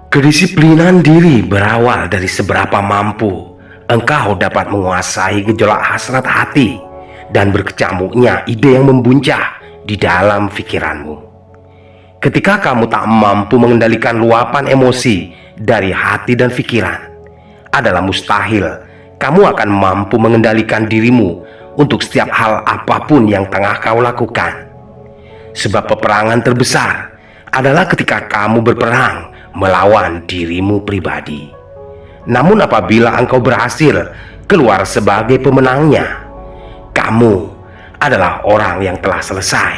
Kedisiplinan diri berawal dari seberapa mampu engkau dapat menguasai gejolak hasrat hati dan berkecamuknya ide yang membuncah di dalam pikiranmu. Ketika kamu tak mampu mengendalikan luapan emosi dari hati dan pikiran, adalah mustahil kamu akan mampu mengendalikan dirimu untuk setiap hal apapun yang tengah kau lakukan. Sebab peperangan terbesar adalah ketika kamu berperang melawan dirimu pribadi. Namun apabila engkau berhasil keluar sebagai pemenangnya, kamu adalah orang yang telah selesai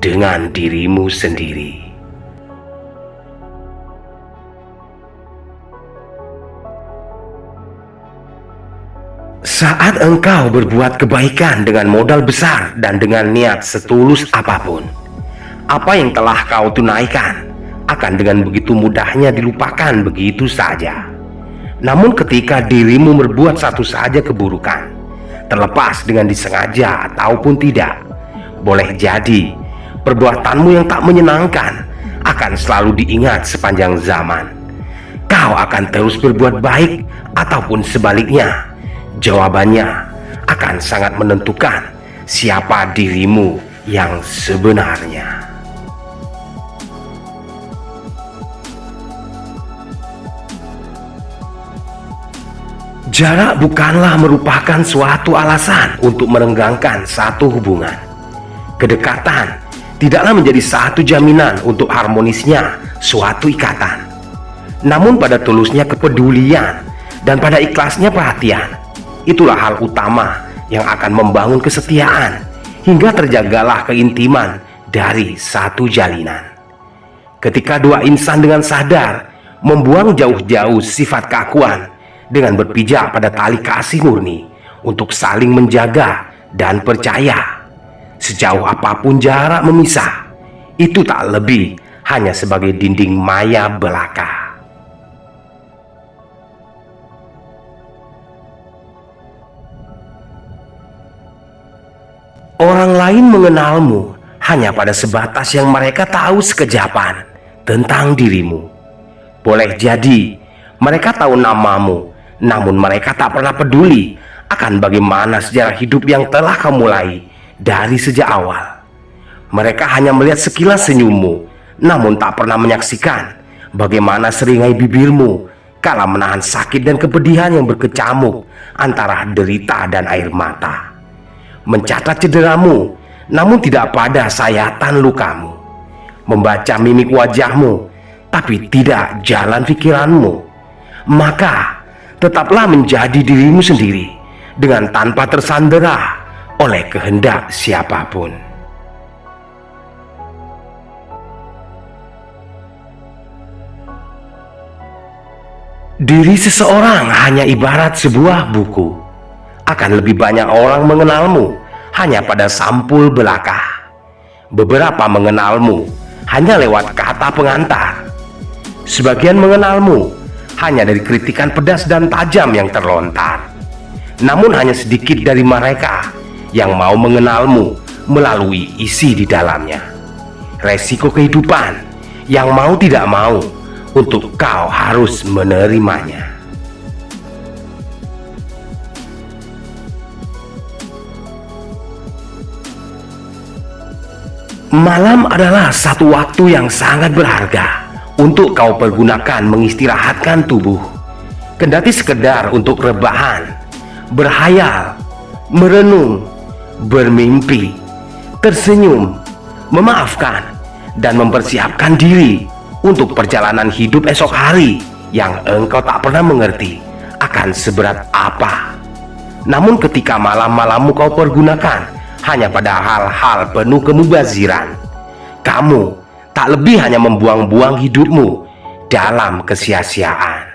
dengan dirimu sendiri. Saat engkau berbuat kebaikan dengan modal besar dan dengan niat setulus apapun, apa yang telah kau tunaikan akan dengan begitu mudahnya dilupakan begitu saja. Namun ketika dirimu berbuat satu saja keburukan, terlepas dengan disengaja ataupun tidak, boleh jadi perbuatanmu yang tak menyenangkan akan selalu diingat sepanjang zaman. Kau akan terus berbuat baik ataupun sebaliknya, jawabannya akan sangat menentukan siapa dirimu yang sebenarnya. Jarak bukanlah merupakan suatu alasan untuk merenggangkan satu hubungan. Kedekatan tidaklah menjadi satu jaminan untuk harmonisnya suatu ikatan. Namun pada tulusnya kepedulian dan pada ikhlasnya perhatian, itulah hal utama yang akan membangun kesetiaan hingga terjagalah keintiman dari satu jalinan. Ketika dua insan dengan sadar membuang jauh-jauh sifat keakuan dengan berpijak pada tali kasih murni untuk saling menjaga dan percaya, sejauh apapun jarak memisah, itu tak lebih hanya sebagai dinding maya belaka. Orang lain mengenalmu hanya pada sebatas yang mereka tahu sekejapan tentang dirimu. Boleh jadi mereka tahu namamu, namun mereka tak pernah peduli akan bagaimana sejarah hidup yang telah kamu mulai dari sejak awal. Mereka hanya melihat sekilas senyummu, namun tak pernah menyaksikan bagaimana seringai bibirmu kala menahan sakit dan kepedihan yang berkecamuk antara derita dan air mata. Mencatat cederamu, namun tidak pada sayatan lukamu. Membaca mimik wajahmu, tapi tidak jalan pikiranmu. Maka tetaplah menjadi dirimu sendiri dengan tanpa tersandera oleh kehendak siapapun. Diri seseorang hanya ibarat sebuah buku. Akan lebih banyak orang mengenalmu hanya pada sampul belaka. Beberapa mengenalmu hanya lewat kata pengantar. Sebagian mengenalmu hanya dari kritikan pedas dan tajam yang terlontar. Namun hanya sedikit dari mereka yang mau mengenalmu melalui isi di dalamnya. Resiko kehidupan yang mau tidak mau untuk kau harus menerimanya. Malam adalah satu waktu yang sangat berharga untuk kau pergunakan mengistirahatkan tubuh, kendati sekedar untuk rebahan, berhayal, merenung, bermimpi, tersenyum, memaafkan, dan mempersiapkan diri untuk perjalanan hidup esok hari yang engkau tak pernah mengerti akan seberat apa. Namun ketika malam-malammu kau pergunakan hanya pada hal-hal penuh kemubaziran, kamu tak lebih hanya membuang-buang hidupmu dalam kesia-siaan.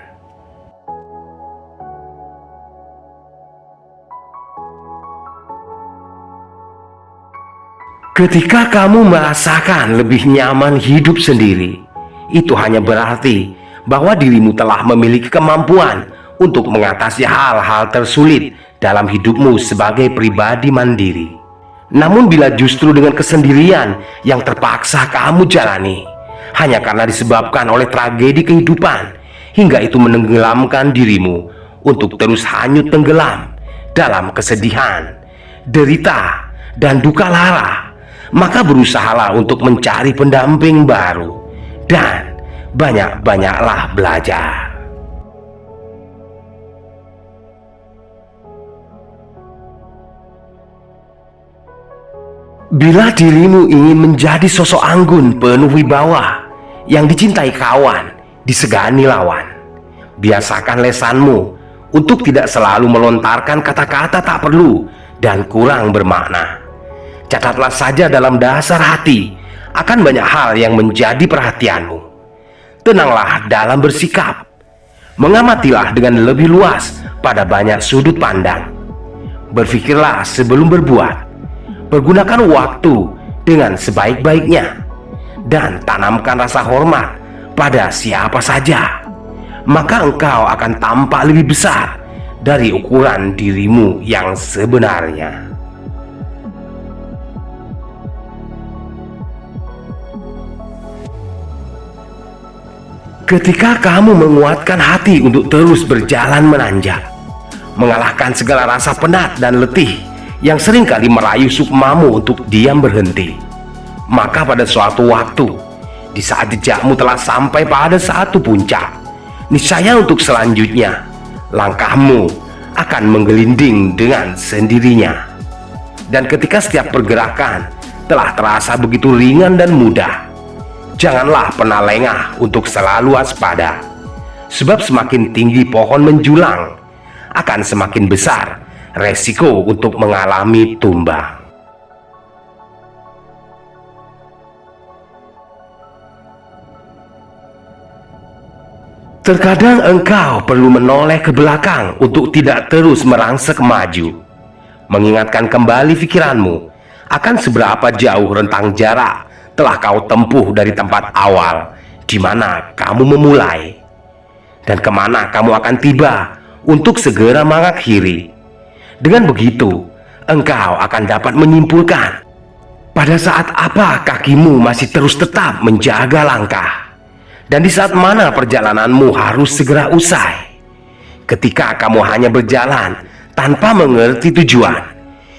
Ketika kamu merasakan lebih nyaman hidup sendiri, itu hanya berarti bahwa dirimu telah memiliki kemampuan untuk mengatasi hal-hal tersulit dalam hidupmu sebagai pribadi mandiri. Namun bila justru dengan kesendirian yang terpaksa kamu jalani, hanya karena disebabkan oleh tragedi kehidupan, hingga itu menenggelamkan dirimu untuk terus hanyut tenggelam dalam kesedihan, derita, dan duka lara, maka berusahalah untuk mencari pendamping baru dan banyak-banyaklah belajar. Bila dirimu ingin menjadi sosok anggun penuh wibawa yang dicintai kawan, disegani lawan, biasakan lesanmu untuk tidak selalu melontarkan kata-kata tak perlu dan kurang bermakna. Catatlah saja dalam dasar hati akan banyak hal yang menjadi perhatianmu. Tenanglah dalam bersikap, mengamatilah dengan lebih luas pada banyak sudut pandang. Berpikirlah sebelum berbuat. Pergunakan waktu dengan sebaik-baiknya dan tanamkan rasa hormat pada siapa saja, maka engkau akan tampak lebih besar dari ukuran dirimu yang sebenarnya. Ketika kamu menguatkan hati untuk terus berjalan menanjak, mengalahkan segala rasa penat dan letih yang seringkali merayu sukmamu untuk diam berhenti, maka pada suatu waktu, di saat jejakmu telah sampai pada satu puncak, niscaya untuk selanjutnya, langkahmu akan menggelinding dengan sendirinya. Dan ketika setiap pergerakan telah terasa begitu ringan dan mudah, janganlah pernah lengah untuk selalu waspada, sebab semakin tinggi pohon menjulang, akan semakin besar resiko untuk mengalami tumbang. Terkadang engkau perlu menoleh ke belakang untuk tidak terus merangsek maju, mengingatkan kembali pikiranmu akan seberapa jauh rentang jarak telah kau tempuh dari tempat awal di mana kamu memulai, dan kemana kamu akan tiba untuk segera mengakhiri. Dengan begitu, engkau akan dapat menyimpulkan pada saat apa kakimu masih terus tetap menjaga langkah, dan di saat mana perjalananmu harus segera usai. Ketika kamu hanya berjalan tanpa mengerti tujuan,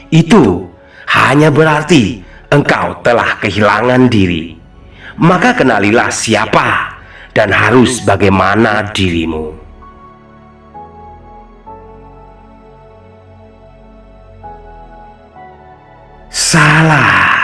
itu hanya berarti engkau telah kehilangan diri. Maka kenalilah siapa dan harus bagaimana dirimu. Salah.